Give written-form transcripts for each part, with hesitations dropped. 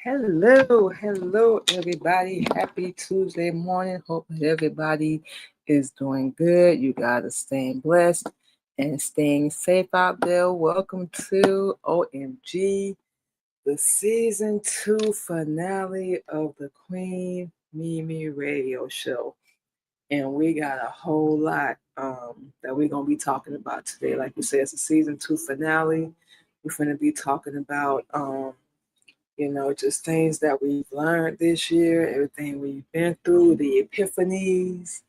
Hello, everybody. Happy Tuesday morning. Hope that everybody is doing good. You guys are staying blessed and staying safe out there. Welcome to OMG, the season 2 finale of the Queen Mimi Radio Show. And we got a whole lot that we're going to be talking about today. Like we said, it's a season 2 finale. We're going to be talking about just things that we've learned this year, everything we've been through, the epiphanies,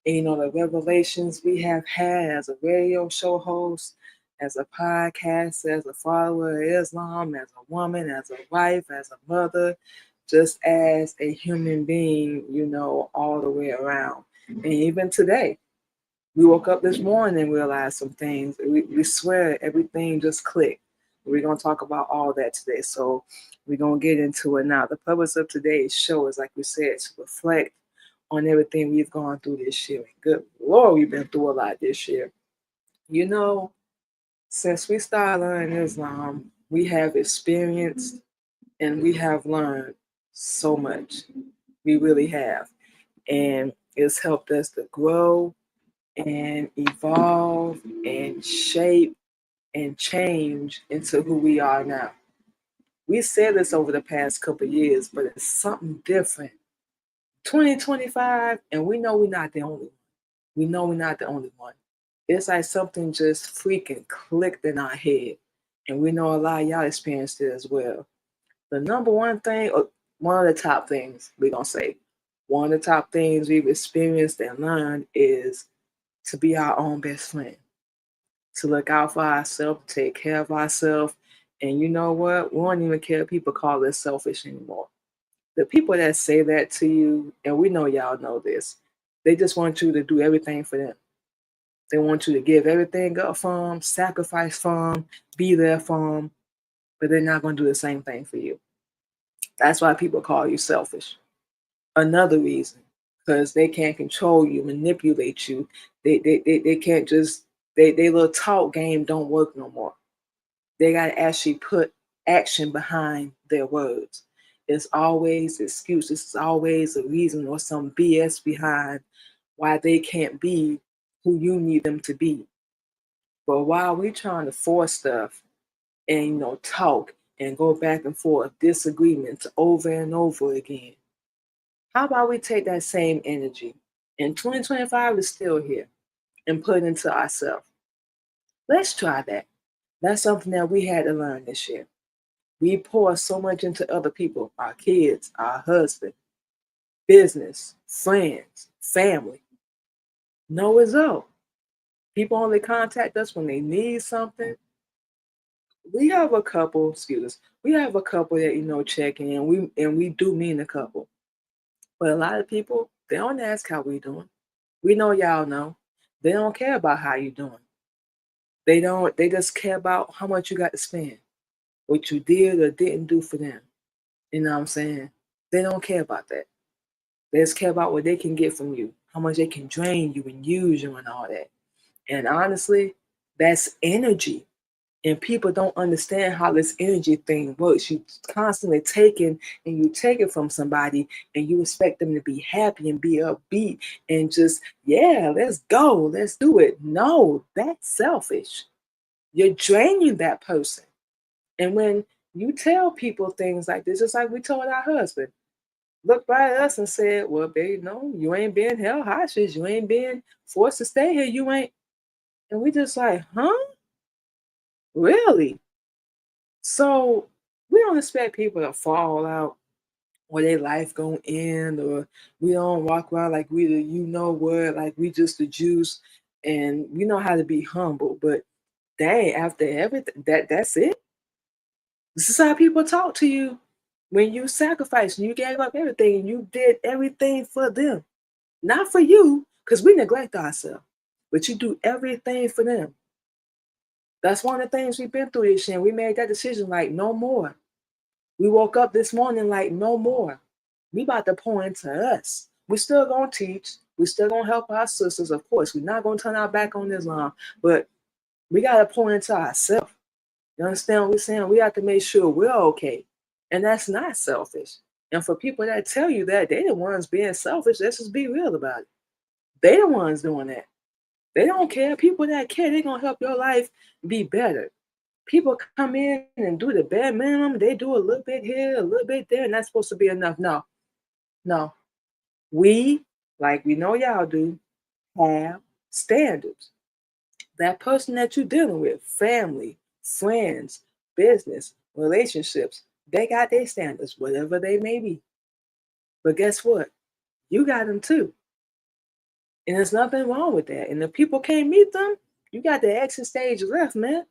and, the revelations we have had as a radio show host, as a podcast, as a follower of Islam, as a woman, as a wife, as a mother, just as a human being, all the way around. And even today, we woke up this morning and realized some things. We swear everything just clicked. We're going to talk about all that today. So we're going to get into it now. The purpose of today's show is, like we said, to reflect on everything we've gone through this year. Good Lord, we've been through a lot this year. Since we started learning Islam, we have experienced and we have learned so much. We really have. And it's helped us to grow and evolve and shape and change into who we are now. We said this over the past couple of years, but it's something different. 2025, and we know we're not the only one. We know we're not the only one. It's like something just freaking clicked in our head. And we know a lot of y'all experienced it as well. The number one thing, or one of the top things we're going to say, one of the top things we've experienced and learned is to be our own best friend, to look out for ourselves, take care of ourselves. And you know what? We don't even care if people call us selfish anymore. The people that say that to you, and we know y'all know this, they just want you to do everything for them. They want you to give everything up for them, sacrifice for them, be there for them, but they're not going to do the same thing for you. That's why people call you selfish. Another reason, because they can't control you, manipulate you. They can't just, they little talk game don't work no more. They got to actually put action behind their words. It's always excuses. It's always a reason or some BS behind why they can't be who you need them to be. But while we're trying to force stuff and talk and go back and forth, disagreements over and over again, how about we take that same energy? And 2025 is still here and put it into ourselves. Let's try that. That's something that we had to learn this year. We pour so much into other people, our kids, our husband, business, friends, family. No result. People only contact us when they need something. We have a couple, excuse us, we have a couple that check in, and we do mean a couple. But a lot of people, they don't ask how we doing. We know y'all know. They don't care about how you doing. They just care about how much you got to spend, what you did or didn't do for them. You know what I'm saying? They don't care about that. They just care about what they can get from you, how much they can drain you and use you and all that. And honestly, that's energy. And people don't understand how this energy thing works. You constantly taking and you take it from somebody and you expect them to be happy and be upbeat and just, yeah, let's go, let's do it. No, that's selfish. You're draining that person. And when you tell people things like this, just like we told our husband, looked right at us and said, well, babe, no, you ain't being held hostage. You ain't being forced to stay here. You ain't. And we just like, huh? Really? So we don't expect people to fall out or their life gonna end, or we don't walk around like we the what, like we just the juice, and we know how to be humble. But dang, after everything, that's it. This is how people talk to you when you sacrificed and you gave up everything and you did everything for them, not for you, because we neglect ourselves, but you do everything for them. That's one of the things we've been through this year. We made that decision like no more. We woke up this morning like no more. We about to pour into us. We still gonna teach. We still gonna help our sisters, of course. We're not gonna turn our back on Islam, but we gotta pour into ourselves. You understand what we're saying? We have to make sure we're okay. And that's not selfish. And for people that tell you that, they the ones being selfish. Let's just be real about it. They the ones doing that. They don't care. People that care, they're gonna help your life be better. People come in and do the bare minimum. They do a little bit here, a little bit there, and that's supposed to be enough. No, no. We, like we know y'all do, have standards. That person that you're dealing with, family, friends, business, relationships, they got their standards, whatever they may be. But guess what? You got them too. And there's nothing wrong with that. And if people can't meet them, you got the exit stage left, man.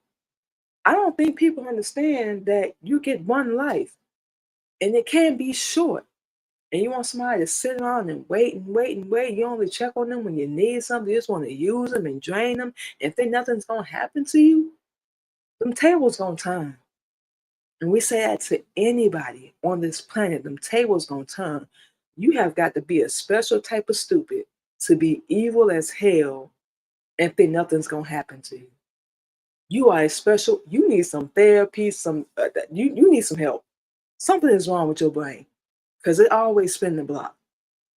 I don't think people understand that you get one life and it can be short. And you want somebody to sit around and wait and wait and wait. You only check on them when you need something. You just want to use them and drain them and think nothing's going to happen to you. Them tables going to turn. And we say that to anybody on this planet. Them tables going to turn. You have got to be a special type of stupid to be evil as hell and think nothing's going to happen to you. You are a special, you need some therapy, you need some help. Something is wrong with your brain because it always spin the block.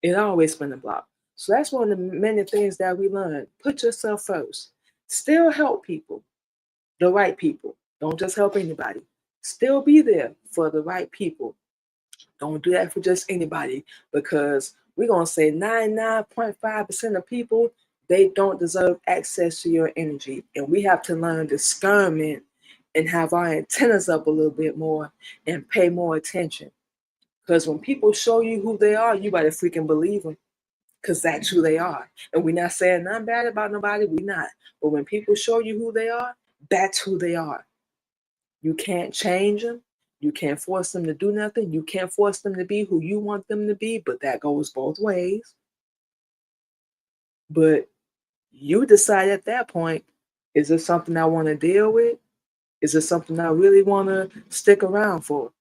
It always spin the block. So that's one of the many things that we learn. Put yourself first. Still help people, the right people. Don't just help anybody. Still be there for the right people. Don't do that for just anybody because we're going to say 99.5% of people, they don't deserve access to your energy. And we have to learn discernment and have our antennas up a little bit more and pay more attention. Because when people show you who they are, you better freaking believe them because that's who they are. And we're not saying nothing bad about nobody. We're not. But when people show you who they are, that's who they are. You can't change them. You can't force them to do nothing. You can't force them to be who you want them to be, but that goes both ways. But you decide at that point, is this something I want to deal with? Is it something I really want to stick around for?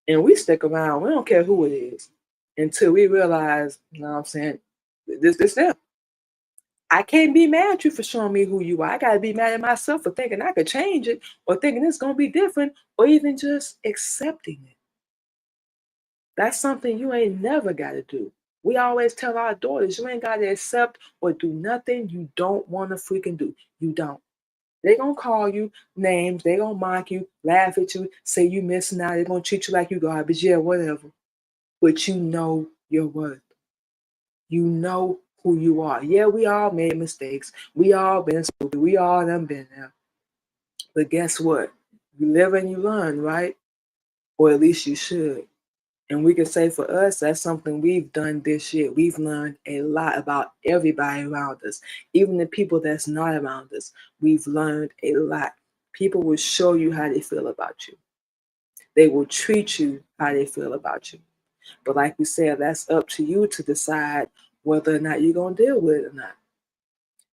And we stick around. We don't care who it is until we realize, you know what I'm saying, this them. I can't be mad at you for showing me who you are. I got to be mad at myself for thinking I could change it or thinking it's going to be different or even just accepting it. That's something you ain't never got to do. We always tell our daughters, you ain't got to accept or do nothing you don't want to freaking do. You don't. They going to call you names. They going to mock you, laugh at you, say you missing out. They going to treat you like you garbage. Yeah, whatever. But you know your worth. You know who you are. Yeah, we all made mistakes. We all been stupid. We all done been there. But guess what? You live and you learn, right? Or at least you should. And we can say for us, that's something we've done this year. We've learned a lot about everybody around us, even the people that's not around us. We've learned a lot. People will show you how they feel about you. They will treat you how they feel about you. But like we said, that's up to you to decide whether or not you're going to deal with it or not.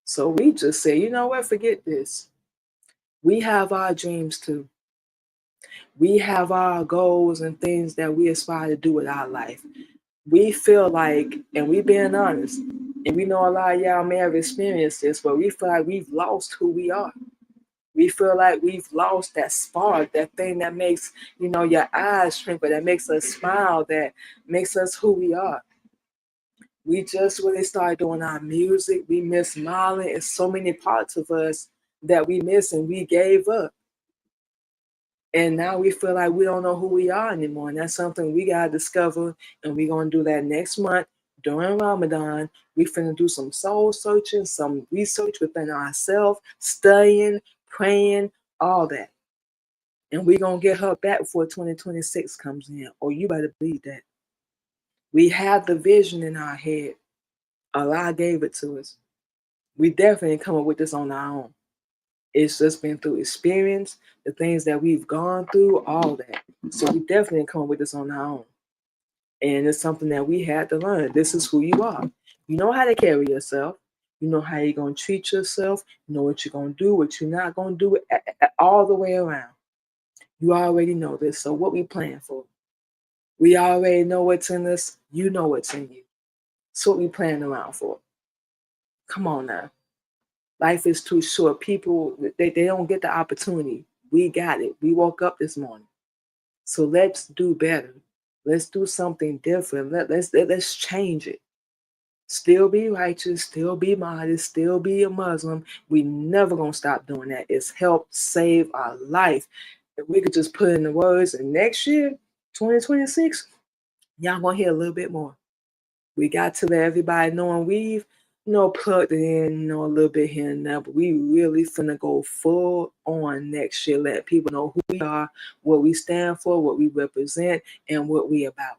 So we just say, you know what, forget this. We have our dreams too. We have our goals and things that we aspire to do with our life. We feel like, and we being honest, and we know a lot of y'all may have experienced this, but we feel like we've lost who we are. We feel like we've lost that spark, that thing that makes, your eyes twinkle, that makes us smile, that makes us who we are. We just really started doing our music. We miss smiling. It's so many parts of us that we miss and we gave up. And now we feel like we don't know who we are anymore. And that's something we got to discover. And we're going to do that next month during Ramadan. We finna do some soul searching, some research within ourselves, studying, praying, all that. And we're going to get her back before 2026 comes in. Or you better believe that. We have the vision in our head. Allah gave it to us. We definitely come up with this on our own. It's just been through experience, the things that we've gone through, all that. So we definitely come up with this on our own. And it's something that we had to learn. This is who you are. You know how to carry yourself. You know how you're going to treat yourself. You know what you're going to do, what you're not going to do, all the way around. You already know this. So what we plan for? We already know what's in us. You know what's in you. So what we plan around for? Come on now. Life is too short. People, they don't get the opportunity. We got it. We woke up this morning. So let's do better. Let's do something different. Let's change it. Still be righteous, still be modest, still be a Muslim. We never gonna stop doing that. It's helped save our life. If we could just put in the words, and next year, 2026, y'all gonna hear a little bit more. We got to let everybody know, and we've plugged it in, a little bit here and there, but we really finna go full on next year. Let people know who we are, what we stand for, what we represent, and what we about.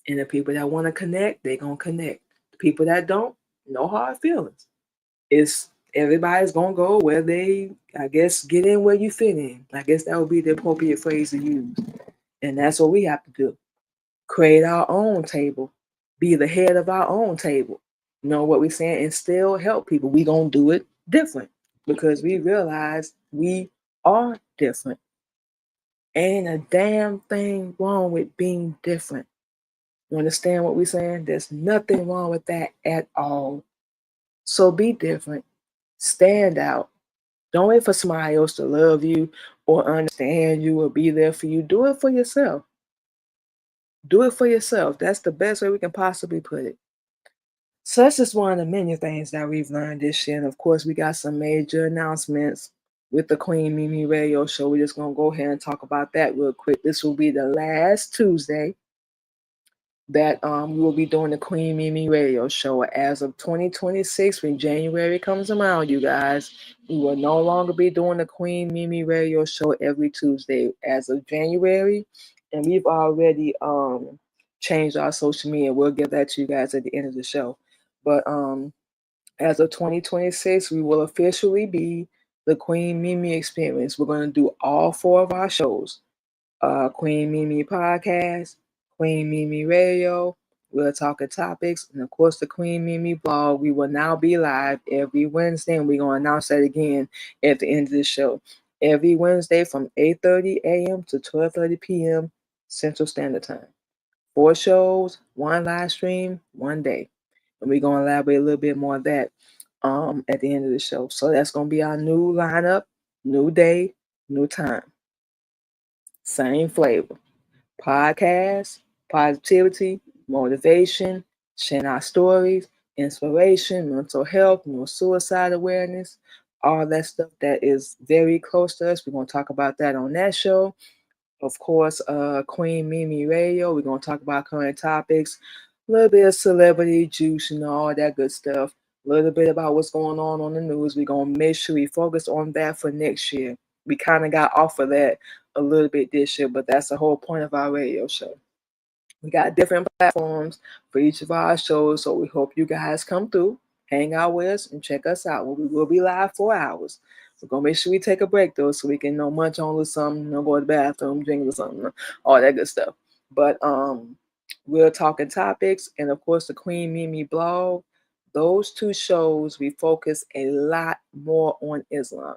And the people that want to connect, they gonna connect. The people that don't, no hard feelings. It's everybody's gonna go where they, I guess, get in where you fit in. I guess that would be the appropriate phrase to use. And that's what we have to do. Create our own table. Be the head of our own table. Know what we're saying and still help people. We gonna do it different because we realize we are different. Ain't a damn thing wrong with being different. You understand what we're saying? There's nothing wrong with that at all. So be different. Stand out. Don't wait for somebody else to love you or understand you or be there for you. Do it for yourself. Do it for yourself. That's the best way we can possibly put it. So that's just one of the many things that we've learned this year. And of course, we got some major announcements with the Queen Mimi Radio Show. We're just going to go ahead and talk about that real quick. This will be the last Tuesday that we will be doing the Queen Mimi Radio Show. As of 2026, when January comes around, you guys, we will no longer be doing the Queen Mimi Radio Show every Tuesday. As of January, and we've already changed our social media. We'll get that to you guys at the end of the show. But as of 2026, we will officially be the Queen Mimi Experience. We're going to do all 4 of our shows. Queen Mimi Podcast, Queen Mimi Radio, We're Talking Topics, and of course the Queen Mimi blog. We will now be live every Wednesday, and we're going to announce that again at the end of the show. Every Wednesday from 8:30 a.m. to 12:30 p.m. Central Standard Time. 4 shows, 1 live stream, 1 day. And we're going to elaborate a little bit more on that at the end of the show. So that's going to be our new lineup, new day, new time. Same flavor. Podcast, positivity, motivation, sharing our stories, inspiration, mental health, suicide awareness, all that stuff that is very close to us. We're going to talk about that on that show. Of course, Queen Mimi Radio. We're going to talk about current topics, a little bit of celebrity juice, all that good stuff. A little bit about what's going on the news. We're going to make sure we focus on that for next year. We kind of got off of that a little bit this year, but that's the whole point of our radio show. We got different platforms for each of our shows, so we hope you guys come through, hang out with us, and check us out. We will be live 4 hours. We're going to make sure we take a break, though, so we can munch on with something, go to the bathroom, drink with something, all that good stuff. But we're talking topics, and of course, the Queen Mimi blog. Those 2 shows, we focus a lot more on Islam.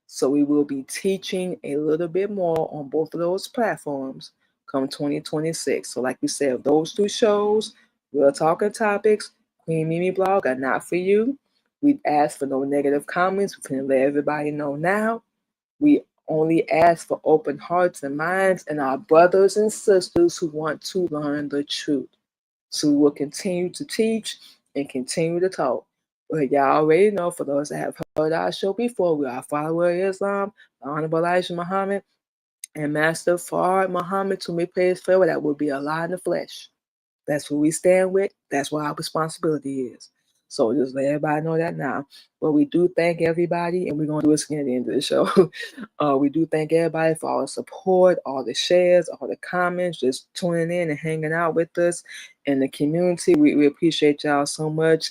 So we will be teaching a little bit more on both of those platforms come 2026. So like we said, those 2 shows, We're Talking Topics, Queen Mimi blog are not for you. We ask for no negative comments. We can let everybody know now. We only ask for open hearts and minds and our brothers and sisters who want to learn the truth. So we will continue to teach and continue to talk. But y'all already know, for those that have heard our show before, we are followers of Islam, the Honorable Elijah Muhammad, and Master Fard Muhammad, to make praise forever. That will be Allah in the flesh. That's what we stand with. That's what our responsibility is. So just let everybody know that now. But we do thank everybody, and we're going to do this again at the end of the show. We do thank everybody for all the support, all the shares, all the comments, just tuning in and hanging out with us in the community. We appreciate y'all so much,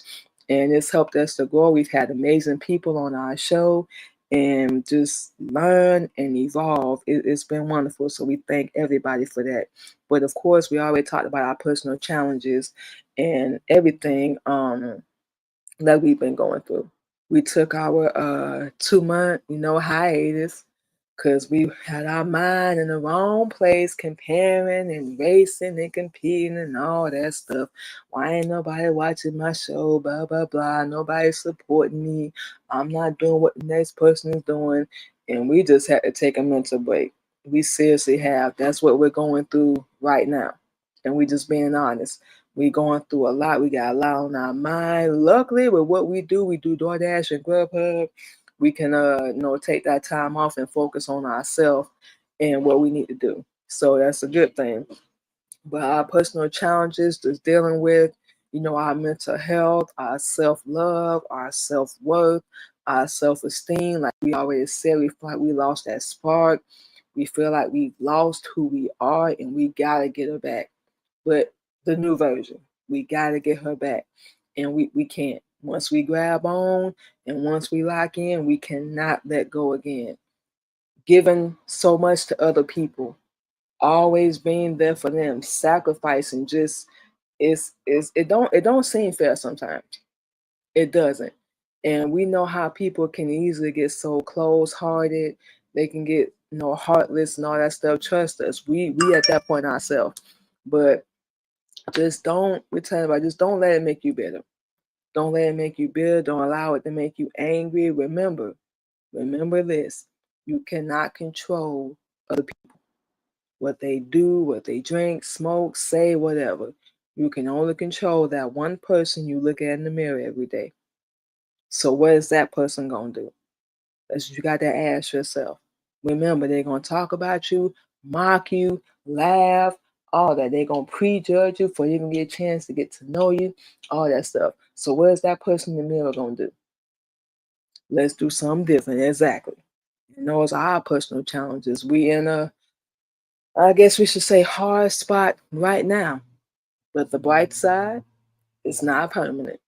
and it's helped us to grow. We've had amazing people on our show and just learn and evolve. It's been wonderful. So we thank everybody for that. But of course, we already talked about our personal challenges and everything that we've been going through. We took our 2-month, hiatus because we had our mind in the wrong place, comparing and racing and competing and all that stuff. Why ain't nobody watching my show? Blah, blah, blah. Nobody's supporting me. I'm not doing what the next person is doing. And we just had to take a mental break. We seriously have. That's what we're going through right now. And we just being honest. We going through a lot. We got a lot on our mind. Luckily, with what we do DoorDash and Grubhub, we can take that time off and focus on ourselves and what we need to do. So that's a good thing. But our personal challenges, just dealing with, our mental health, our self-love, our self-worth, our self-esteem. Like we already said, we feel like we lost that spark. We feel like we've lost who we are, and we gotta get her back. But the new version, we gotta get her back. And we can't. Once we grab on and once we lock in, we cannot let go again. Giving so much to other people, always being there for them, sacrificing, just it don't seem fair sometimes. It doesn't. And we know how people can easily get so close hearted. They can get, heartless and all that stuff. Trust us. We at that point ourselves. But just don't, we tell about, just don't let it make you bitter. Don't let it make you bitter. Don't allow it to make you angry. Remember this. You cannot control other people, what they do, what they drink, smoke, say, whatever. You can only control that one person you look at in the mirror every day. So what is that person gonna do? That's what you got to ask yourself. Remember, they're gonna talk about you, mock you, laugh, all that. They're gonna prejudge you before you even get a chance to get to know you, all that stuff. So what is that person in the mirror gonna do? Let's do something different. Exactly. Those are our personal challenges. We in a, I guess we should say, hard spot right now. But the bright side, it's not permanent.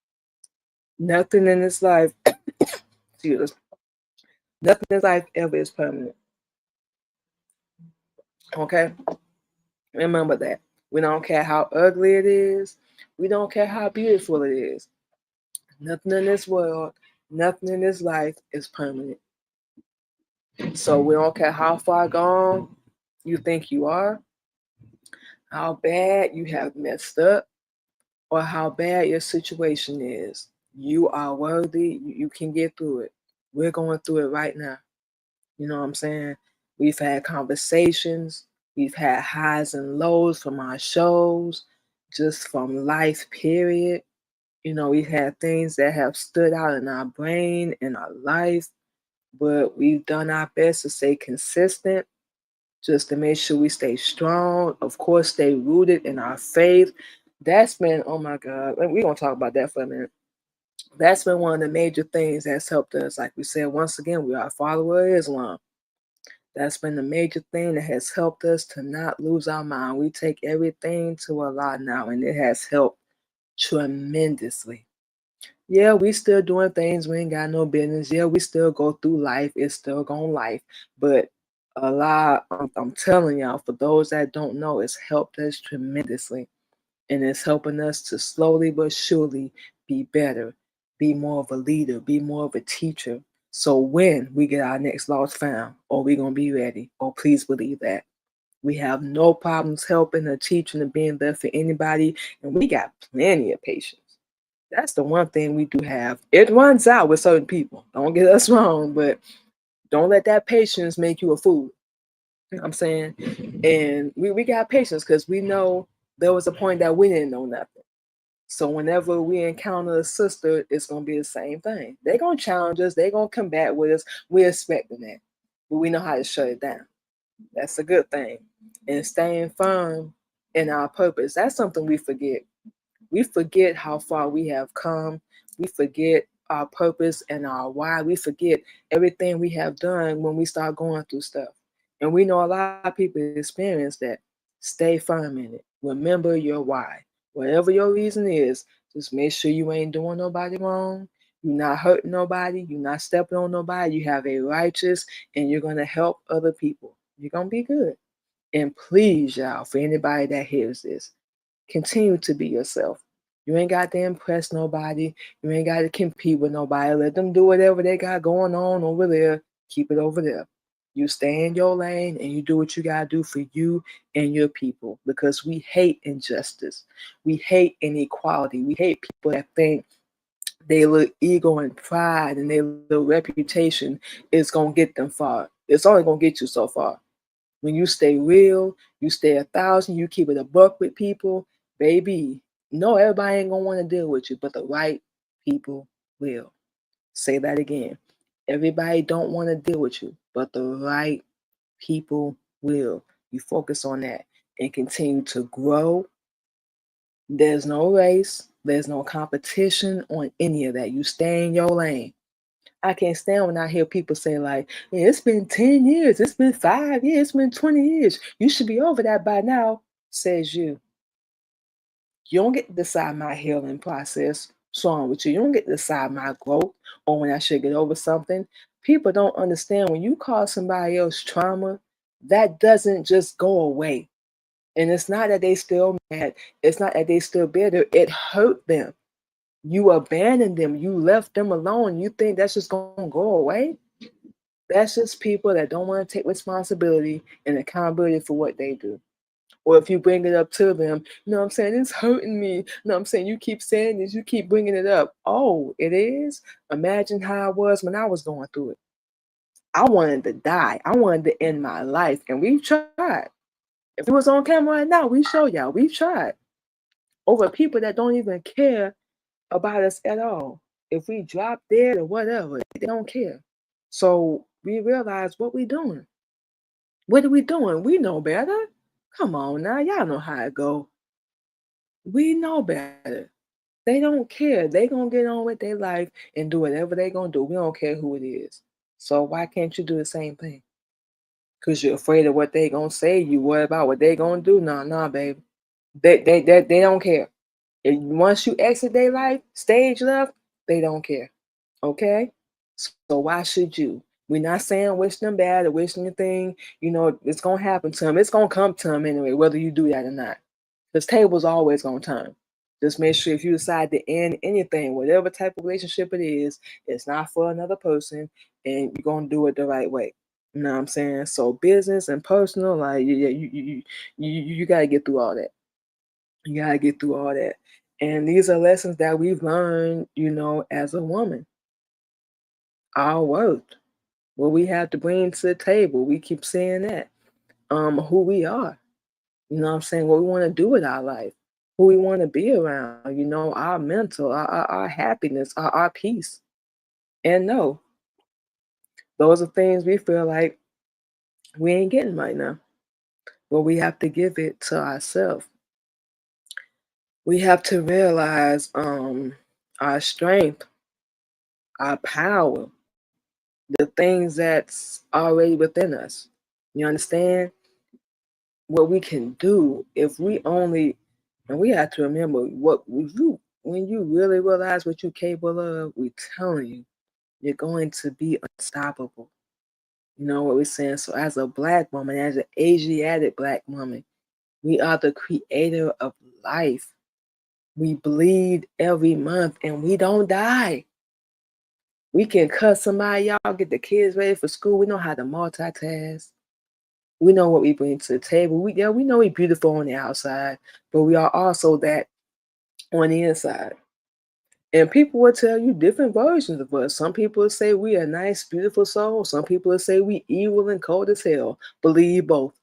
Nothing in this life, excuse us, nothing in this life ever is permanent. Okay? Remember that. We don't care how ugly it is. We don't care how beautiful it is. Nothing in this world, nothing in this life is permanent. So we don't care how far gone you think you are, how bad you have messed up, or how bad your situation is. You are worthy. You can get through it. We're going through it right now. You know what I'm saying? We've had conversations. We've had highs and lows from our shows, just from life, period. We've had things that have stood out in our brain, in our life, but we've done our best to stay consistent, just to make sure we stay strong. Of course, stay rooted in our faith. That's been, oh my God, we're going to talk about that for a minute. That's been one of the major things that's helped us. Like we said, once again, we are a follower of Islam. That's been the major thing that has helped us to not lose our mind. We take everything to Allah now, and it has helped tremendously. Yeah, we still doing things we ain't got no business. Yeah, we still go through life. It's still going life. But Allah, I'm telling y'all, for those that don't know, it's helped us tremendously. And it's helping us to slowly but surely be better, be more of a leader, be more of a teacher. So when we get our next lost found, or we going to be ready, or please believe that. We have no problems helping or teaching or being there for anybody, and we got plenty of patience. That's the one thing we do have. It runs out with certain people. Don't get us wrong, but don't let that patience make you a fool. You know what I'm saying? And we got patience because we know there was a point that we didn't know nothing. So whenever we encounter a sister, it's gonna be the same thing. They're gonna challenge us, they're gonna combat with us. We're expecting that. But we know how to shut it down. That's a good thing. And staying firm in our purpose, that's something we forget. We forget how far we have come. We forget our purpose and our why. We forget everything we have done when we start going through stuff. And we know a lot of people experience that. Stay firm in it. Remember your why. Whatever your reason is, just make sure you ain't doing nobody wrong. You're not hurting nobody. You're not stepping on nobody. You have a righteous, and you're going to help other people. You're going to be good. And please, y'all, for anybody that hears this, continue to be yourself. You ain't got to impress nobody. You ain't got to compete with nobody. Let them do whatever they got going on over there. Keep it over there. You stay in your lane and you do what you got to do for you and your people, because we hate injustice. We hate inequality. We hate people that think their little ego and pride and their little reputation is going to get them far. It's only going to get you so far. When you stay real, you stay 1,000, you keep it a buck with people, baby. No, everybody ain't gonna want to deal with you, but the right people will. Say that again. Everybody don't want to deal with you, but the right people will. You focus on that and continue to grow. There's no race, there's no competition on any of that. You stay in your lane. I can't stand when I hear people say like, yeah, it's been 10 years, it's been 5 years, it's been 20 years. You should be over that by now, says you. You don't get to decide my healing process. What's wrong with you? You don't get to decide my growth or when I should get over something. People don't understand when you cause somebody else trauma, that doesn't just go away. And it's not that they still mad. It's not that they still bitter. It hurt them. You abandoned them. You left them alone. You think that's just going to go away? That's just people that don't want to take responsibility and accountability for what they do. Or if you bring it up to them, you know what I'm saying? It's hurting me. You know what I'm saying? You keep saying this, you keep bringing it up. Oh, it is? Imagine how I was when I was going through it. I wanted to die. I wanted to end my life. And we've tried. If it was on camera right now, we show y'all. We've tried. Over people that don't even care about us at all. If we drop dead or whatever, they don't care. So we realize what we doing. What are we doing? We know better. Come on now, y'all know how it go. We know better. They don't care. They gonna get on with their life and do whatever they gonna do. We don't care who it is. So why can't you do the same thing? Cause you're afraid of what they gonna say. You worry about what they gonna do. Nah, baby. They don't care. And once you exit their life, stage left, they don't care. Okay? So why should you? We're not saying wish them bad or wish anything. You know, it's gonna happen to them. It's gonna come to them anyway, whether you do that or not. This table's always gonna turn. Just make sure if you decide to end anything, whatever type of relationship it is, it's not for another person, and you're gonna do it the right way. You know what I'm saying? So business and personal, like yeah, you gotta get through all that. You gotta get through all that. And these are lessons that we've learned, you know, as a woman. Our worth, what we have to bring to the table. We keep saying that. Who we are. You know what I'm saying? What we want to do with our life, who we want to be around, you know, our mental, our happiness, our peace. And no, those are things we feel like we ain't getting right now. But we have to give it to ourselves. We have to realize our strength, our power, the things that's already within us. You understand? What we can do if we only, and we have to remember what when you really realize what you're capable of, we telling you, you're going to be unstoppable. You know what we're saying? So as a black woman, as an Asiatic black woman, we are the creator of life. We bleed every month and we don't die. We can cut somebody, y'all, get the kids ready for school. We know how to multitask. We know what we bring to the table. We know we're beautiful on the outside, but we are also that on the inside. And people will tell you different versions of us. Some people will say we are nice, beautiful souls. Some people will say we evil and cold as hell. Believe both.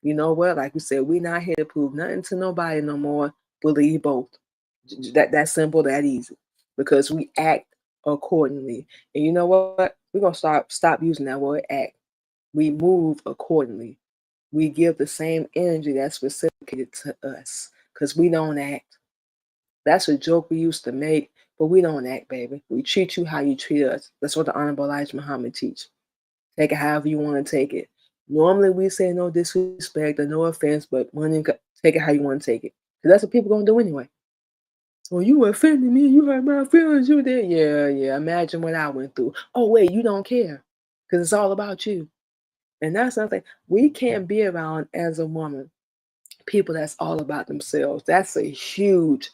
You know what? Like we said, we're not here to prove nothing to nobody no more. Believe both. That simple, that easy. Because we act accordingly. And you know what? We're gonna stop using that word act. We move accordingly. We give the same energy that's reciprocated to us because we don't act. That's a joke we used to make, but we don't act, baby. We treat you how you treat us. That's what the Honorable Elijah Muhammad teach. Take it however you want to take it. Normally we say no disrespect or no offense, but take it how you want to take it. Because that's what people gonna do anyway. Oh, you offended me, you hurt my feelings, you did. Yeah. Imagine what I went through. Oh, wait, you don't care. Because it's all about you. And that's something we can't be around as a woman people that's all about themselves. That's a huge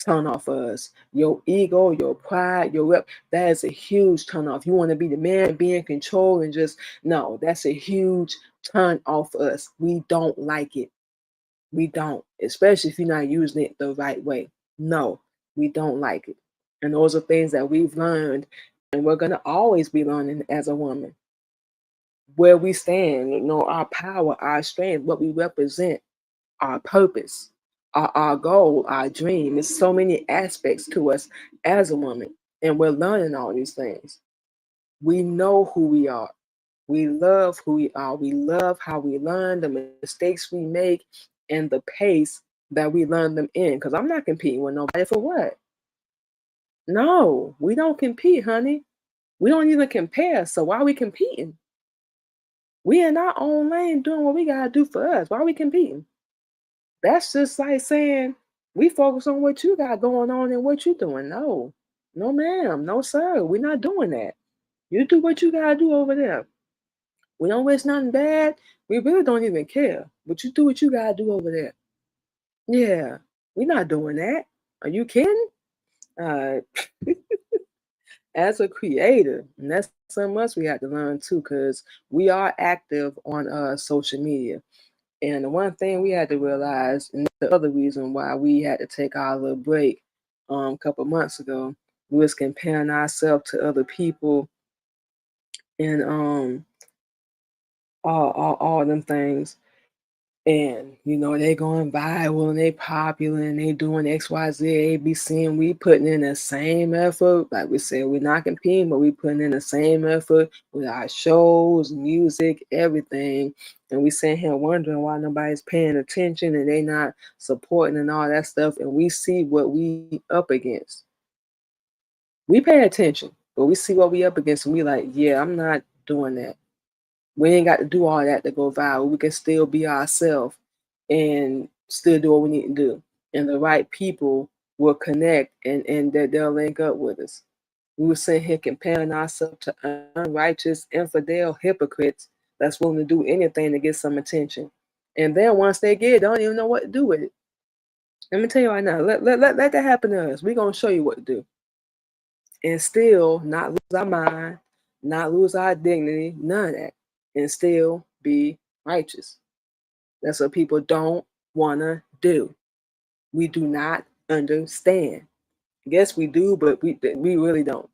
turn off for us. Your ego, your pride, your rep, that is a huge turn off. You want to be the man, be in control, and just no, that's a huge turn off for us. We don't like it. We don't, especially if you're not using it the right way. No, we don't like it. And those are things that we've learned and we're gonna always be learning as a woman. where we stand, our power, our strength, what we represent, our purpose, our goal, our dream. There's so many aspects to us as a woman, and we're learning all these things. We know who we are. We love who we are. We love how we learn, the mistakes we make, and the pace that we learn them in. Because I'm not competing with nobody for what? No, we don't compete, honey. We don't even compare. So why are we competing? We in our own lane doing what we gotta do for us. Why are we competing? That's just like saying we focus on what you got going on and what you're doing. No, no, ma'am, no, sir. We're not doing that. You do what you gotta do over there. We don't wish nothing bad. We really don't even care. But you do what you gotta do over there. Yeah, we're not doing that. Are you kidding? Uh, as a creator, and that's something else we have to learn too, because we are active on social media. And the one thing we had to realize, and the other reason why we had to take our little break a couple months ago, we was comparing ourselves to other people and all them things. And they going viral and they popular and they doing XYZ, ABC, and we putting in the same effort. Like we said, we're not competing, but we putting in the same effort with our shows, music, everything. And we sitting here wondering why nobody's paying attention and they not supporting and all that stuff. And we see what we up against. We pay attention, but we see what we up against, and we like, yeah, I'm not doing that. We ain't got to do all that to go viral. We can still be ourselves and still do what we need to do. And the right people will connect and that they'll link up with us. We were sitting here comparing ourselves to unrighteous, infidel hypocrites that's willing to do anything to get some attention. And then once they get it, they don't even know what to do with it. Let me tell you right now, let that happen to us. We're going to show you what to do. And still not lose our mind, not lose our dignity, none of that, and still be righteous. That's what people don't want to do. We do not understand. I guess we do, but we really don't.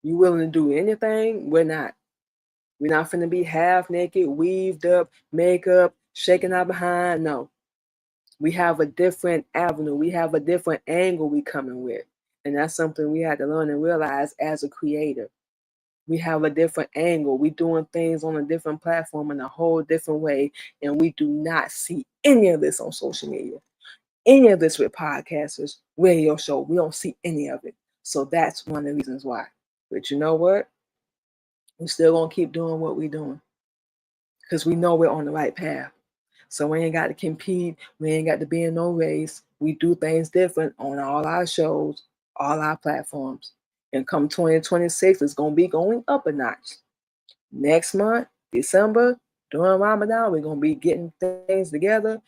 You willing to do anything? We're not. We're not finna be half naked, weaved up, makeup, shaking our behind. No. We have a different avenue. We have a different angle we coming with. And that's something we had to learn and realize as a creator. We have a different angle. We doing things on a different platform in a whole different way. And we do not see any of this on social media. Any of this with podcasters, radio show. We don't see any of it. So that's one of the reasons why. But you know what? We still gonna keep doing what we're doing. Because we know we're on the right path. So we ain't got to compete. We ain't got to be in no race. We do things different on all our shows, all our platforms. And come 2026, it's going to be going up a notch. Next month, December, during Ramadan, we're going to be getting things together.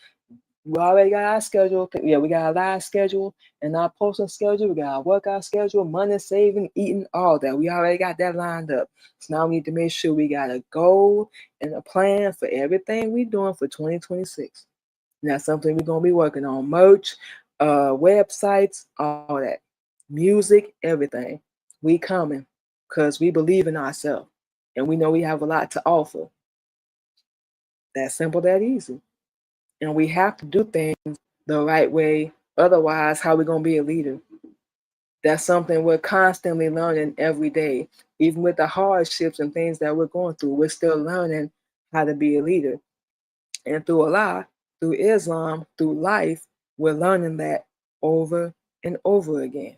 We already got our schedule. Yeah, we got a live schedule and our posting schedule. We got our workout schedule, money saving, eating, all that. We already got that lined up. So now we need to make sure we got a goal and a plan for everything we're doing for 2026. And that's something we're going to be working on. Merch, websites, all that. Music, everything. We coming because we believe in ourselves. And we know we have a lot to offer. That simple, that easy. And we have to do things the right way. Otherwise, how are we going to be a leader? That's something we're constantly learning every day. Even with the hardships and things that we're going through, we're still learning how to be a leader. And through Allah, through Islam, through life, we're learning that over and over again.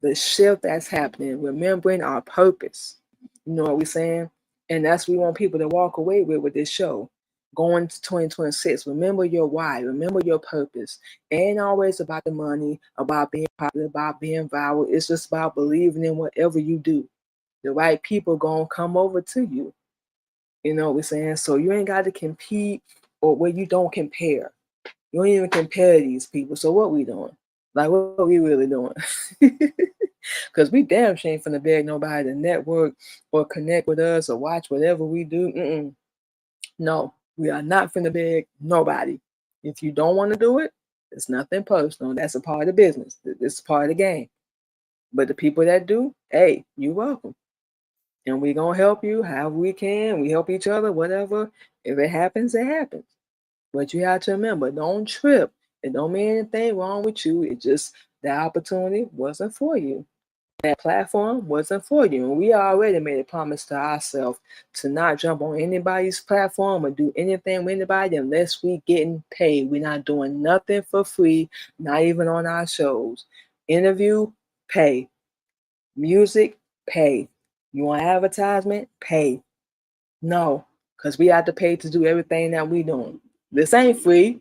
The shift that's happening, remembering our purpose. You know what we're saying? And that's what we want people to walk away with this show. Going to 2026, remember your why, remember your purpose. It ain't always about the money, about being popular, about being viral. It's just about believing in whatever you do. The right people gonna come over to you. You know what we're saying? So you ain't got to compete or where you don't compare. You don't even compare these people. So what we doing? Like, what are we really doing? Because we damn shame finna beg nobody to network or connect with us or watch whatever we do. No, we are not finna beg nobody. If you don't want to do it, it's nothing personal. That's a part of the business. It's part of the game. But the people that do, hey, you're welcome. And we gonna help you however we can. We help each other, whatever. If it happens, it happens. But you have to remember, don't trip. It don't mean anything wrong with you. It just the opportunity wasn't for you. That platform wasn't for you. And we already made a promise to ourselves to not jump on anybody's platform or do anything with anybody unless we getting paid. We're not doing nothing for free, not even on our shows. Interview, pay. Music, pay. You want advertisement? Pay. No, because we have to pay to do everything that we doing. This ain't free.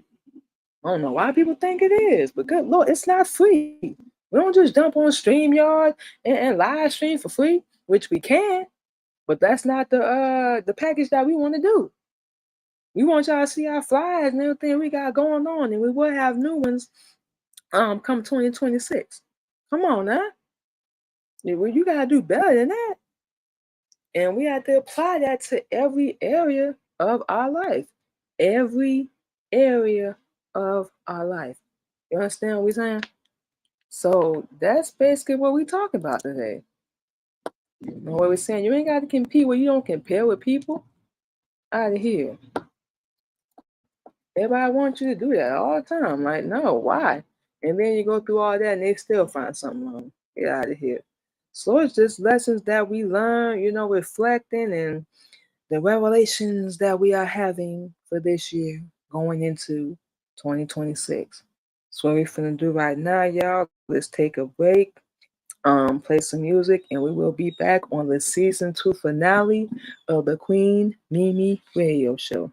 I don't know why people think it is, but good Lord, it's not free. We don't just jump on StreamYard and live stream for free, which we can, but that's not the package that we want to do. We want y'all to see our flyers and everything we got going on, and we will have new ones come 2026. Come on now. You gotta do better than that. And we have to apply that to every area of our life. Every area of our life. You understand what we're saying? So that's basically what we talk about today. You know what we're saying? You ain't got to compete where you don't compare with people. Out of here. Everybody wants you to do that all the time. Like, no, why? And then you go through all that and they still find something wrong. Get out of here. So it's just lessons that we learn, reflecting and the revelations that we are having for this year going into 2026. So what we're finna do right now, y'all. Let's take a break, play some music, and we will be back on the season 2 finale of the Queen Mimi Radio Show.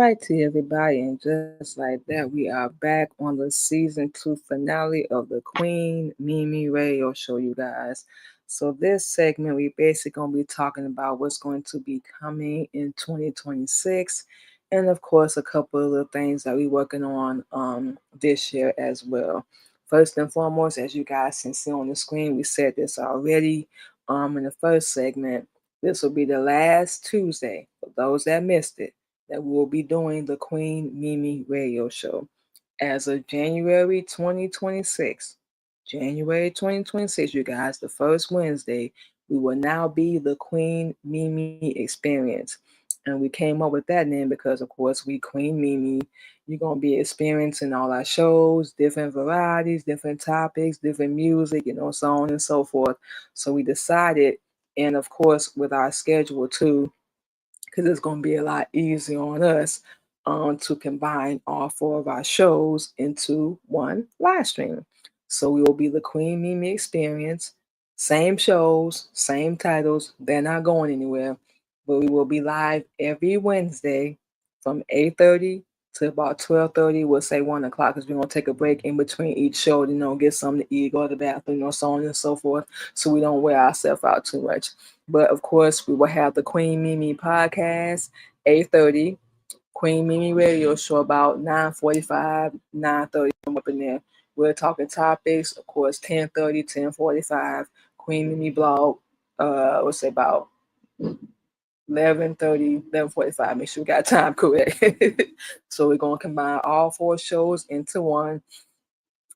righty, everybody, and just like that, we are back on the season 2 finale of the Queen Mimi Radio Show, you guys. So this segment, we basically gonna be talking about what's going to be coming in 2026, and of course, a couple of little things that we working on this year as well. First and foremost, as you guys can see on the screen, we said this already in the first segment. This will be the last Tuesday for those that missed it that we'll be doing the Queen Mimi Radio Show as of January 2026. January 2026, you guys, the first Wednesday, we will now be the Queen Mimi Experience. And we came up with that name because, of course, we Queen Mimi. You're going to be experiencing all our shows, different varieties, different topics, different music, so on and so forth. So we decided, and of course, with our schedule too, because it's going to be a lot easier on us to combine all 4 of our shows into one live stream. So we will be the Queen Mimi Experience, same shows, same titles. They're not going anywhere, but we will be live every Wednesday from 8:30 to about 12:30. We'll say 1 o'clock because we're gonna take a break in between each show, get something to eat, go to the bathroom, so on and so forth, so we don't wear ourselves out too much. But of course, we will have the Queen Mimi podcast, 8:30. Queen Mimi Radio Show about 9:45, 9:30. I'm up in there. We're talking topics, of course, 10:30, 10:45. Queen Mimi blog, let's say about 11:30, 11:45. Make sure we got time correct. So we're gonna combine all 4 shows into one.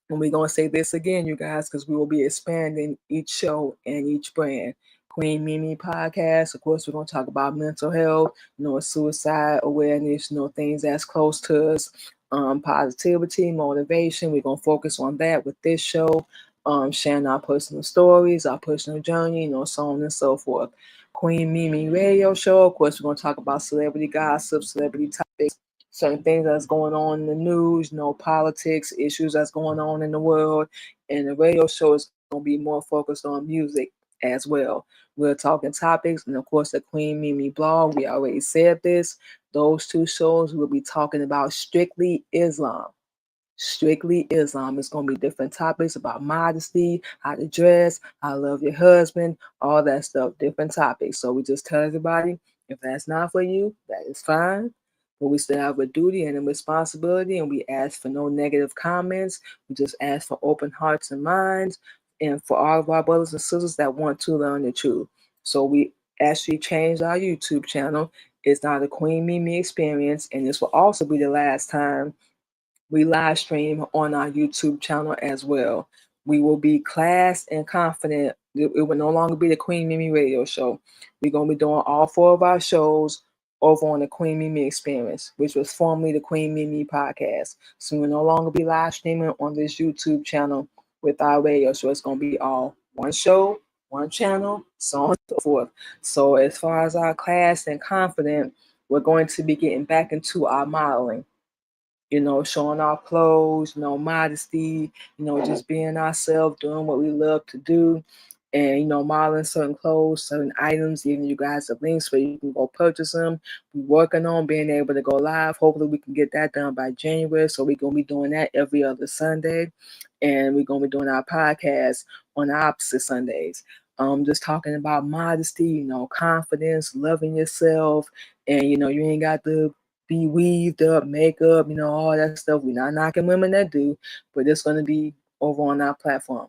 And we're going to say this again, you guys, because we will be expanding each show and each brand. Queen Mimi podcast, of course, we're going to talk about mental health, suicide awareness, things that's close to us, positivity, motivation. We're going to focus on that with this show, sharing our personal stories, our personal journey, so on and so forth. Queen Mimi Radio Show, of course, we're going to talk about celebrity gossip, celebrity topics, certain things that's going on in the news, politics, issues that's going on in the world. And the radio show is going to be more focused on music as well. We're talking topics, and of course, the Queen Mimi blog. We already said this. Those 2 shows will be talking about strictly Islam. Strictly Islam. It's going to be different topics about modesty, how to dress, how to love your husband, all that stuff, different topics. So we just tell everybody, if that's not for you, that is fine. But we still have a duty and a responsibility, and we ask for no negative comments. We just ask for open hearts and minds, and for all of our brothers and sisters that want to learn the truth. So we actually changed our YouTube channel. It's now the Queen Mimi Experience, and this will also be the last time we live stream on our YouTube channel as well. We will be class and confident. It will no longer be the Queen Mimi Radio Show. We're going to be doing all 4 of our shows over on the Queen Mimi Experience, which was formerly the Queen Mimi Podcast. So we'll no longer be live streaming on this YouTube channel with our radio show. It's going to be all one show, one channel, so on and so forth. So as far as our class and confident, we're going to be getting back into our modeling, showing our clothes, modesty, just being ourselves, doing what we love to do, and, modeling certain clothes, certain items, giving you guys the links where you can go purchase them. We're working on being able to go live. Hopefully we can get that done by January. So we're going to be doing that every other Sunday. And we're going to be doing our podcast on the opposite Sundays. Just talking about modesty, confidence, loving yourself. And, you ain't got to be weaved up, makeup, all that stuff. We're not knocking women that do, but it's going to be over on our platform.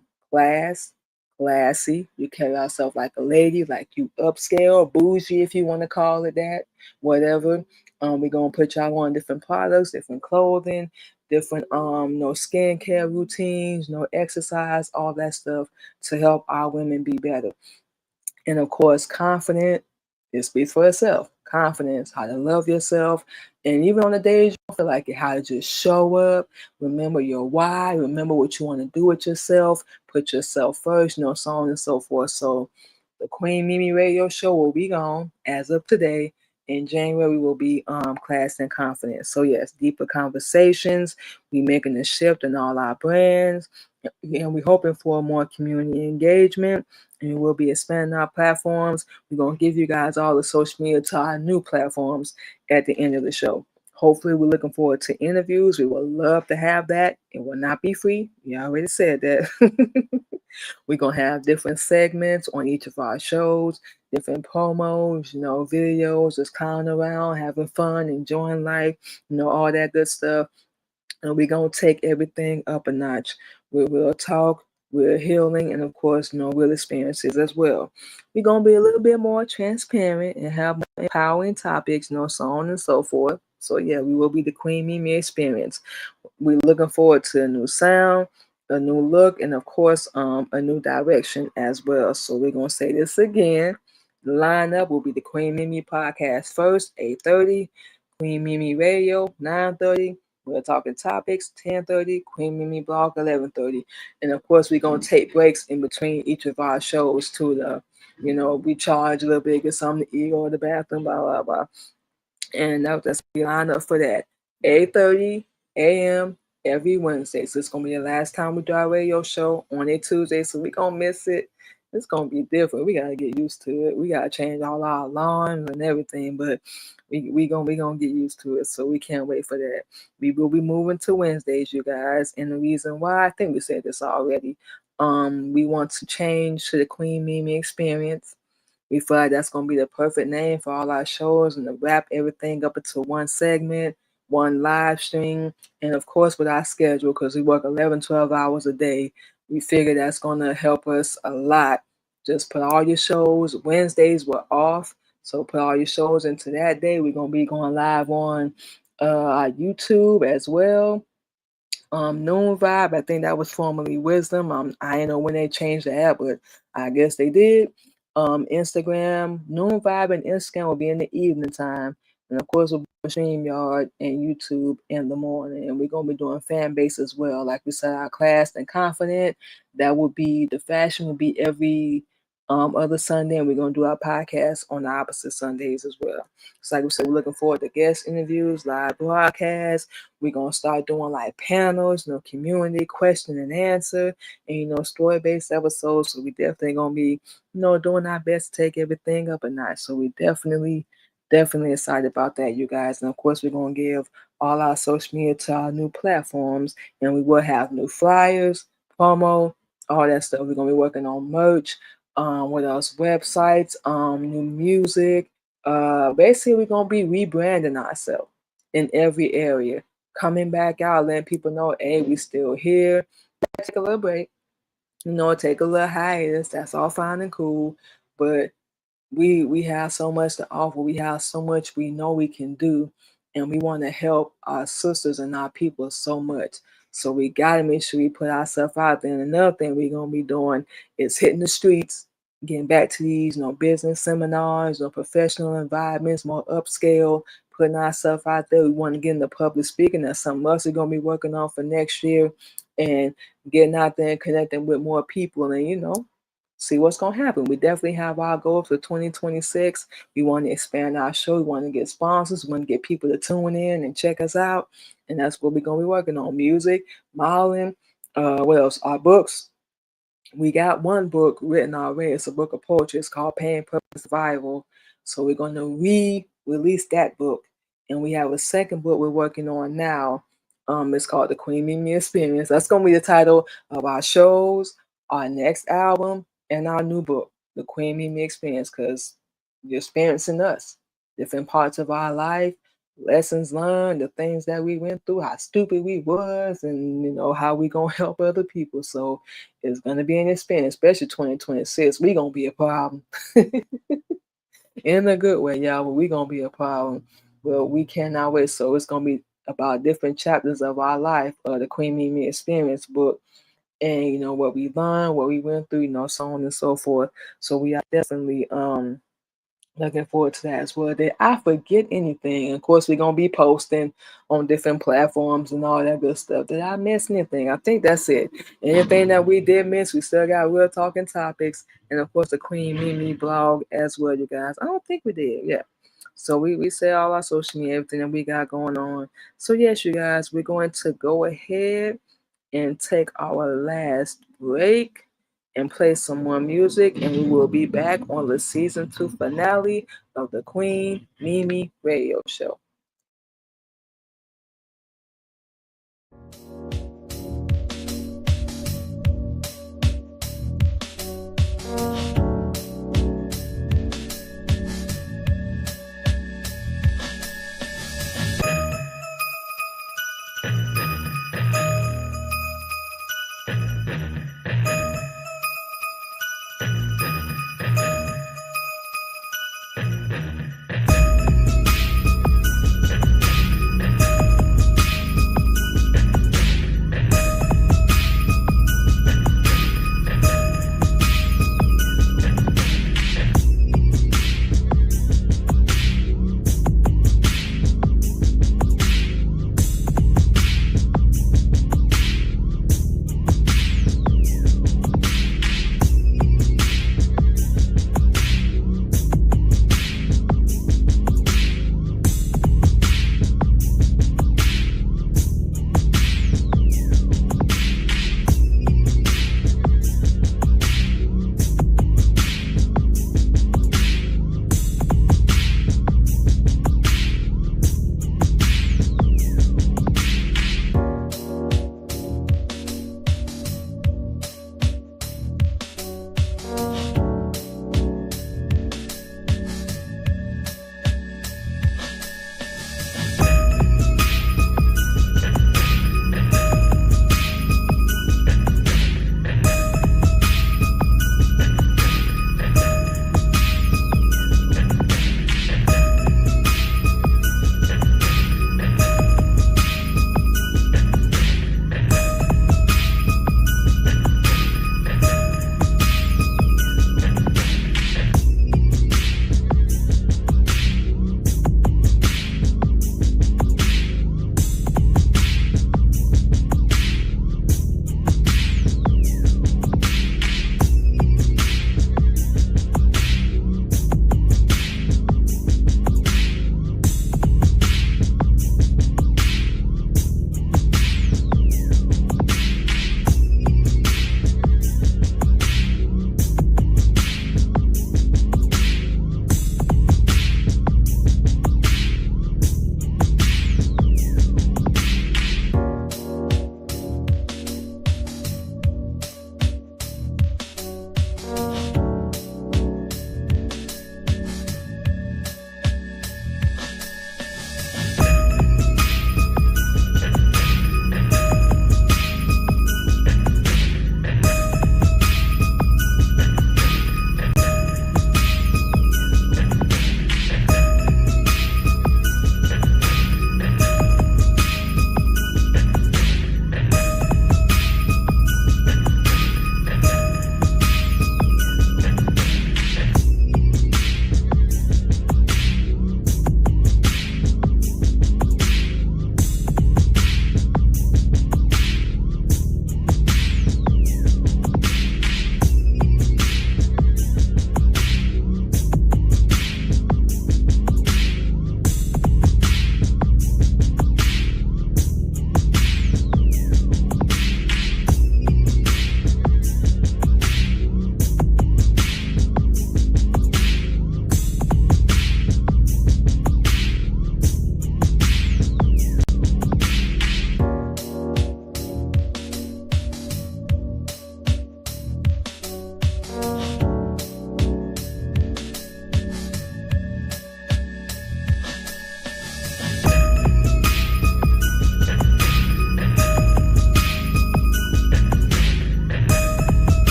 Classy. You carry yourself like a lady, like you upscale, bougie, if you want to call it that, whatever. We're going to put y'all on different products, different clothing, different, skincare routines, exercise, all that stuff to help our women be better. And of course, confident, it speaks for itself. Confidence, how to love yourself. And even on the days you don't feel like it, how to just show up, remember your why, remember what you want to do with yourself, put yourself first, so on and so forth. So the Queen Mimi Radio Show will be gone as of today. In January, we will be class and confidence. So yes, deeper conversations. We making a shift in all our brands. And we're hoping for more community engagement. And we'll be expanding our platforms. We're going to give you guys all the social media to our new platforms at the end of the show. Hopefully, we're looking forward to interviews. We would love to have that. It will not be free. We already said that. We're going to have different segments on each of our shows, different promos, videos, just clowning around, having fun, enjoying life, all that good stuff. And we're going to take everything up a notch. We will talk, we're healing, and of course, real experiences as well. We're going to be a little bit more transparent and have more empowering topics, so on and so forth. So, yeah, we will be the Queen Mimi experience. We're looking forward to a new sound, a new look, and of course, a new direction as well. So we're gonna say this again. The lineup will be the Queen Mimi podcast first, 8:30, Queen Mimi Radio, 9:30. We're talking topics, 10:30, Queen Mimi blog, 11:30. And of course, we're gonna take breaks in between each of our shows to recharge a little bit, get something to eat, go to the bathroom, blah blah blah. And that's the lineup for that. 8:30 a.m. every Wednesday. So it's gonna be the last time we do our radio show on a Tuesday. So we're gonna miss it. It's gonna be different. We gotta get used to it. We gotta change all our alarms and everything, but we gonna get used to it. So we can't wait for that. We will be moving to Wednesdays, you guys. And the reason why, I think we said this already. We want to change to the Queen Mimi experience. We feel like that's going to be the perfect name for all our shows and to wrap everything up into one segment, one live stream. And of course, with our schedule, because we work 11, 12 hours a day, we figure that's going to help us a lot. Just put all your shows. Wednesdays were off. So put all your shows into that day. We're going to be going live on our YouTube as well. Noon Vibe, I think that was formerly Wisdom. I don't know when they changed the app, but I guess they did. Instagram, Noon Vibe and Instagram will be in the evening time. And of course, we'll be on StreamYard and YouTube in the morning. And we're going to be doing fan base as well. Like we said, our class and confident, that will be, the fashion will be every other Sunday. And we're going to do our podcast on the opposite Sundays as well. So like we said, we're looking forward to guest interviews, live broadcasts. We're going to start doing like panels, community question and answer, and, story-based episodes. So we definitely going to be, doing our best to take everything up a notch. So we definitely excited about that, you guys. And of course, we're going to give all our social media to our new platforms, and we will have new flyers, promo, all that stuff. We're going to be working on merch, what else? Websites, new music. Basically, we're going to be rebranding ourselves in every area, coming back out, letting people know, hey, we still here. Take a little break, take a little hiatus. That's all fine and cool, but we have so much to offer. We have so much we know we can do, and we want to help our sisters and our people so much. So we gotta make sure we put ourselves out there. And another thing we're gonna be doing is hitting the streets, getting back to these, business seminars or professional environments, more upscale, putting ourselves out there. We want to get into public speaking. That's something else we're gonna be working on for next year, and getting out there and connecting with more people, and see what's going to happen. We definitely have our goals for 2026. We want to expand our show. We want to get sponsors. We want to get people to tune in and check us out. And that's what we're going to be working on. Music, modeling, what else? Our books. We got one book written already. It's a book of poetry. It's called Pain, Purpose, Survival. So we're going to re-release that book. And we have a second book we're working on now. It's called The Queen Mimi Experience. That's going to be the title of our shows, our next album, and our new book, The Queen Mimi Experience, because you're experiencing us, different parts of our life, lessons learned, the things that we went through, how stupid we was, and how we gonna help other people. So it's gonna be an experience, especially 2026. We gonna be a problem. In a good way, y'all, but we gonna be a problem. Well, we cannot wait. So it's gonna be about different chapters of our life, the Queen Mimi Experience book, and what we learned, what we went through, so on and so forth. So we are definitely looking forward to that as well. Did I forget anything? Of course, we're gonna be posting on different platforms and all that good stuff. Did I miss anything? I think that's it. Anything that we did miss, we still got Real Talking Topics, and of course the Queen Mimi blog as well, you guys. I don't think we did. Yeah. So we say all our social media, everything that we got going on. So yes, you guys, we're going to go ahead and take our last break and play some more music, and we will be back on the season 2 finale of the Queen Mimi Radio Show.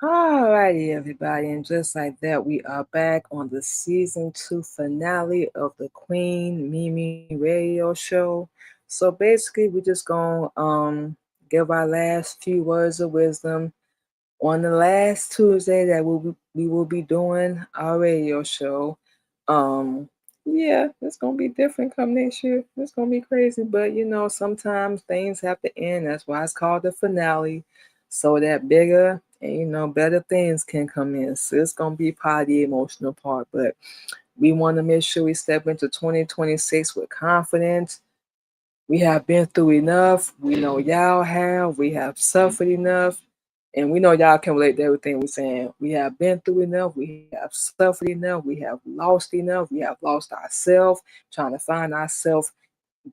Alrighty, everybody, and just like that, we are back on the season 2 finale of the Queen Mimi Radio Show. So basically, we're just gonna give our last few words of wisdom on the last Tuesday that we will be doing our radio show. Yeah, it's gonna be different come next year. It's gonna be crazy, but sometimes things have to end. That's why it's called the finale, so that bigger and better things can come in. So it's gonna be part of the emotional part, but we want to make sure we step into 2026 with confidence. We have been through enough. We know y'all have. We have suffered enough. And we know y'all can relate to everything we're saying. We have been through enough. We have suffered enough. We have lost enough. We have lost ourselves, trying to find ourselves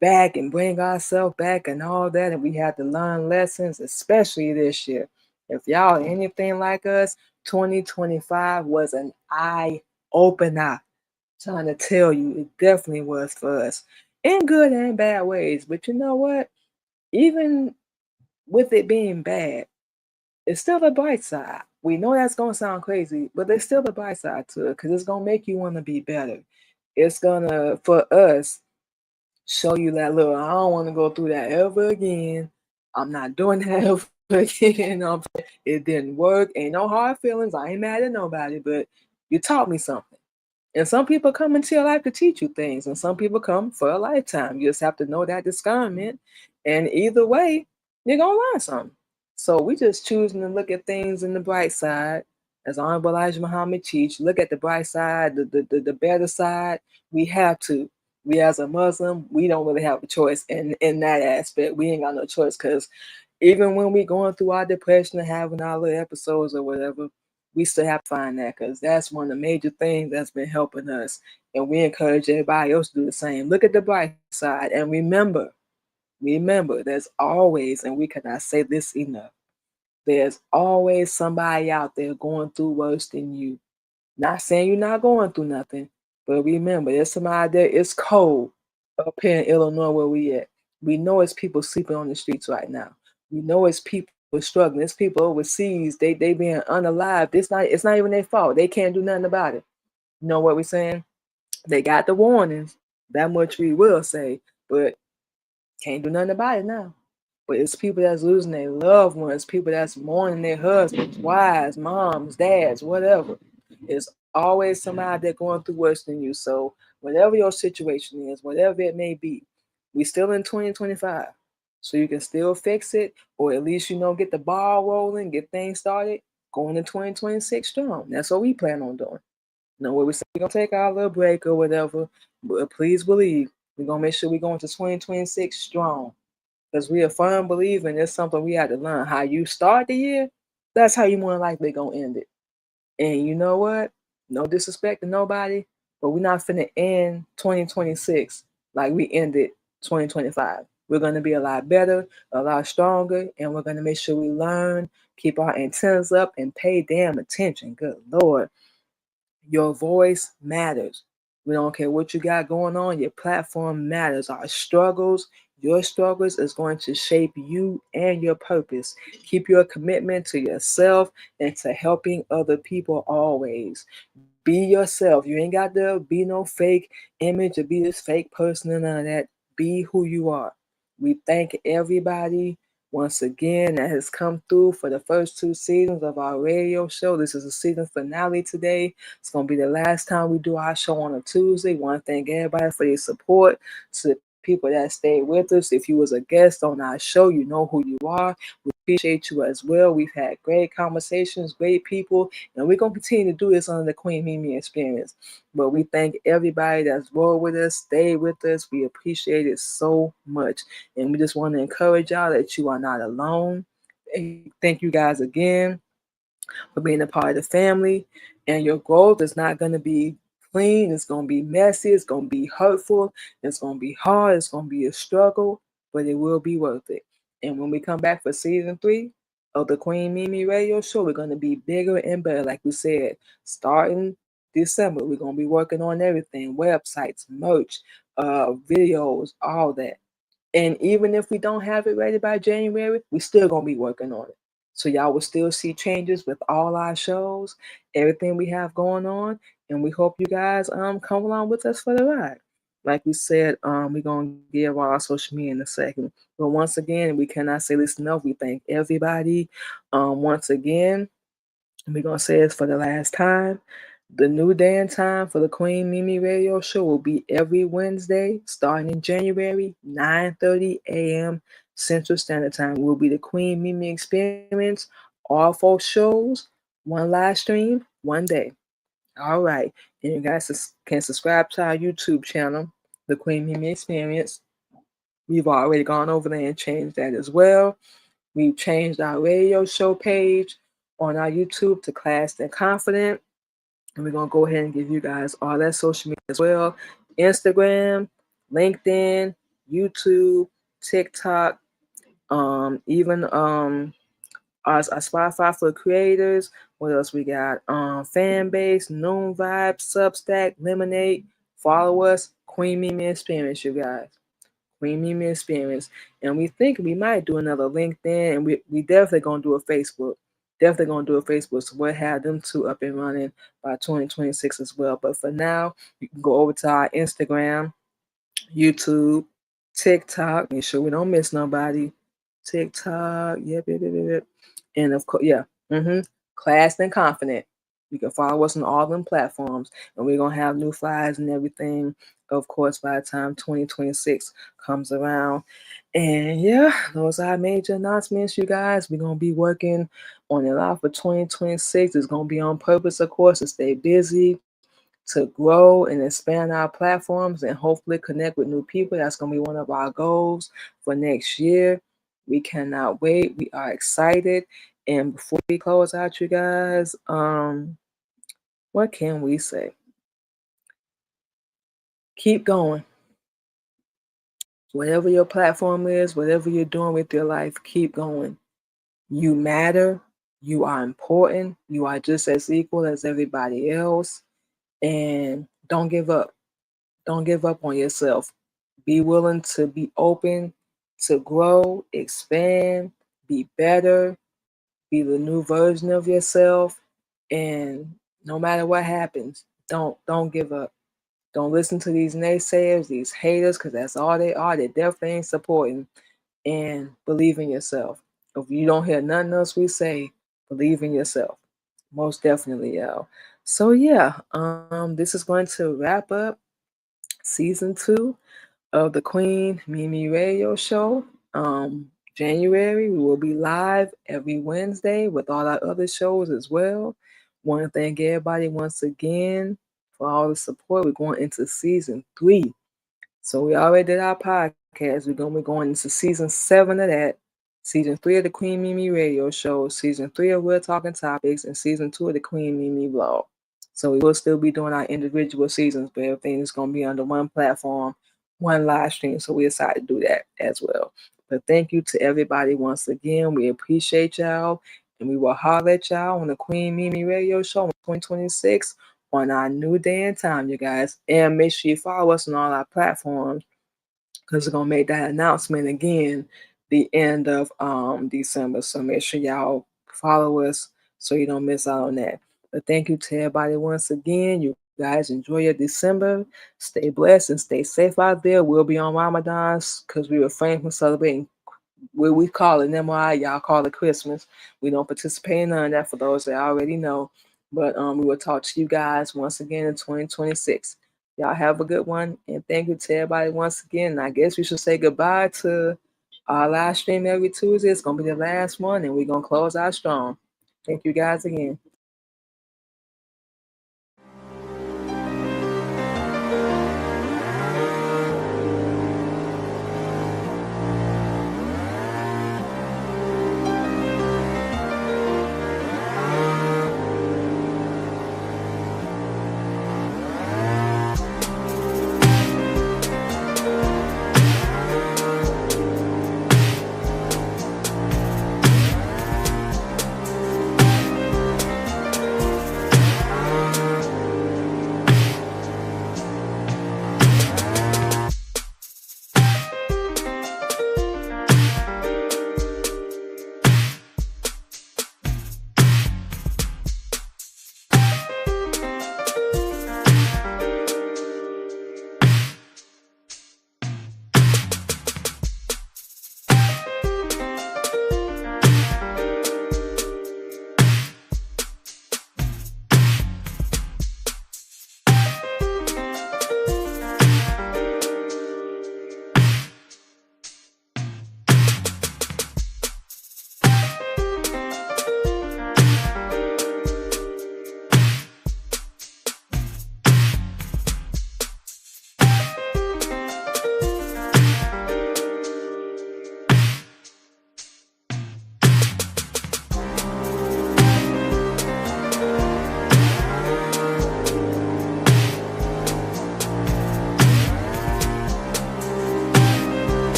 back and bring ourselves back and all that. And we had to learn lessons, especially this year. If y'all are anything like us, 2025 was an eye opener. Trying to tell you, it definitely was for us in good and bad ways. But you know what? Even with it being bad, it's still the bright side. We know that's gonna sound crazy, but there's still the bright side to it because it's gonna make you want to be better. It's gonna, for us, show you that look, I don't want to go through that ever again. I'm not doing that ever again. It didn't work. Ain't no hard feelings. I ain't mad at nobody, but you taught me something. And some people come into your life to teach you things, and some people come for a lifetime. You just have to know that discernment. And either way, you're gonna learn something. So we just choosing to look at things in the bright side, as Honorable Elijah Muhammad teach. Look at the bright side, the better side. We have to. We as a Muslim, we don't really have a choice in that aspect. We ain't got no choice because even when we going through our depression and having our little episodes or whatever, we still have to find that because that's one of the major things that's been helping us. And we encourage everybody else to do the same. Look at the bright side and remember, there's always, and we cannot say this enough, there's always somebody out there going through worse than you. Not saying you're not going through nothing, but remember, there's somebody there. It's cold up here in Illinois where we at. We know it's people sleeping on the streets right now. We know it's people struggling. It's people overseas. They being unalived. It's not even their fault. They can't do nothing about it. You know what we're saying? They got the warnings. That much we will say, but can't do nothing about it now. But it's people that's losing their loved ones, people that's mourning their husbands, wives, moms, dads, whatever. It's always somebody that's going through worse than you. So whatever your situation is, whatever it may be, we still in 2025. So you can still fix it, or at least get the ball rolling, get things started, going to 2026 strong. That's what we plan on doing. What we say, we're gonna take our little break or whatever, but please believe we're gonna make sure we go into 2026 strong. Because we a firm believer and it's something we had to learn. How you start the year, that's how you more than likely gonna end it. And you know what? No disrespect to nobody, but we're not finna end 2026 like we ended 2025. We're gonna be a lot better, a lot stronger, and we're gonna make sure we learn, keep our antennas up, and pay damn attention. Good Lord. Your voice matters. We don't care what you got going on, your platform matters. Your struggles is going to shape you and your purpose. Keep your commitment to yourself and to helping other people always. Be yourself. You ain't got to be no fake image or be this fake person and none of that. Be who you are. We thank everybody once again that has come through for the first two seasons of our radio show. This is a season finale today. It's going to be the last time we do our show on a Tuesday. Want to thank everybody for your support. To the people that stayed with us. If you was a guest on our show, you know who you are. We appreciate you as well. We've had great conversations, great people, and we're going to continue to do this under the Queen Mimi experience. But we thank everybody that's rolled with us, stayed with us. We appreciate it so much. And we just want to encourage y'all that you are not alone. Thank you guys again for being a part of the family. And your growth is not going to be clean. It's going to be messy. It's going to be hurtful. It's going to be hard. It's going to be a struggle, but it will be worth it. And when we come back for season 3 of the Queen Mimi Radio Show, we're going to be bigger and better. Like we said, starting December, we're going to be working on everything: websites, merch, videos, all that. And even if we don't have it ready by January, we still gonna be working on it. So y'all will still see changes with all our shows, everything we have going on, and we hope you guys come along with us for the ride. Like we said, we're gonna give our social media in a second. But once again, we cannot say this enough. We thank everybody once again. And we're gonna say this for the last time. The new day and time for the Queen Mimi Radio Show will be every Wednesday, starting in January, 9:30 a.m. Central Standard Time. Will be the Queen Mimi Experience, all 4 shows, one live stream, one day. All right, and you guys can subscribe to our YouTube channel, the Queen Mimi Experience. We've already gone over there and changed that as well. We've changed our radio show page on our YouTube to Class and Confident. And we're going to go ahead and give you guys all that social media as well. Instagram, LinkedIn, YouTube, TikTok, even our Spotify for creators. What else we got? Fanbase, Noon Vibes, Substack, Lemonade. Follow us, Queen Mimi Experience, you guys. Queen Mimi Experience. And we think we might do another LinkedIn, and we definitely going to do a Facebook. Definitely going to do a Facebook. So we'll have them two up and running by 2026 as well. But for now, you can go over to our Instagram, YouTube, TikTok. Make sure we don't miss nobody. TikTok, yep. And of course, Class and Confident. You can follow us on all them platforms, and we're gonna have new flyers and everything. Of course, by the time 2026 comes around, and yeah, those are our major announcements, you guys. We're gonna be working on a lot for 2026. It's gonna be on purpose, of course, to stay busy, to grow and expand our platforms, and hopefully connect with new people. That's going to be one of our goals for next year. We cannot wait. We are excited. And before we close out, you guys, what can we say? Keep going. Whatever your platform is, whatever you're doing with your life, keep going. You matter. You are important. You are just as equal as everybody else. And don't give up. Don't give up on yourself. Be willing to be open, to grow, expand, be better, be the new version of yourself. And no matter what happens, don't give up. Don't listen to these naysayers, these haters, because that's all they are. They definitely ain't supporting. And believe in yourself. If you don't hear nothing else we say, believe in yourself. Most definitely, y'all. So yeah, this is going to wrap up season 2 of the Queen Mimi Radio Show. January, we will be live every Wednesday with all our other shows as well. Want to thank everybody once again for all the support. We're going into season 3. So we already did our podcast. We're going to be going into season 7 of that. Season 3 of the Queen Mimi Radio Show. Season 3 of We're Talking Topics. And season 2 of the Queen Mimi Vlog. So we will still be doing our individual seasons, but everything is going to be under one platform, one live stream. So we decided to do that as well. But thank you to everybody once again. We appreciate y'all. And we will holler at y'all on the Queen Mimi Radio Show in 2026 on our new day and time, you guys. And make sure you follow us on all our platforms, because we're going to make that announcement again the end of December. So make sure y'all follow us so you don't miss out on that. But thank you to everybody once again. You guys enjoy your December. Stay blessed and stay safe out there. We'll be on Ramadan because we refrain from celebrating what we call it MRI. Y'all call it Christmas. We don't participate in none of that for those that already know. But we will talk to you guys once again in 2026. Y'all have a good one. And thank you to everybody once again. And I guess we should say goodbye to our live stream every Tuesday. It's going to be the last one, and we're going to close out strong. Thank you guys again.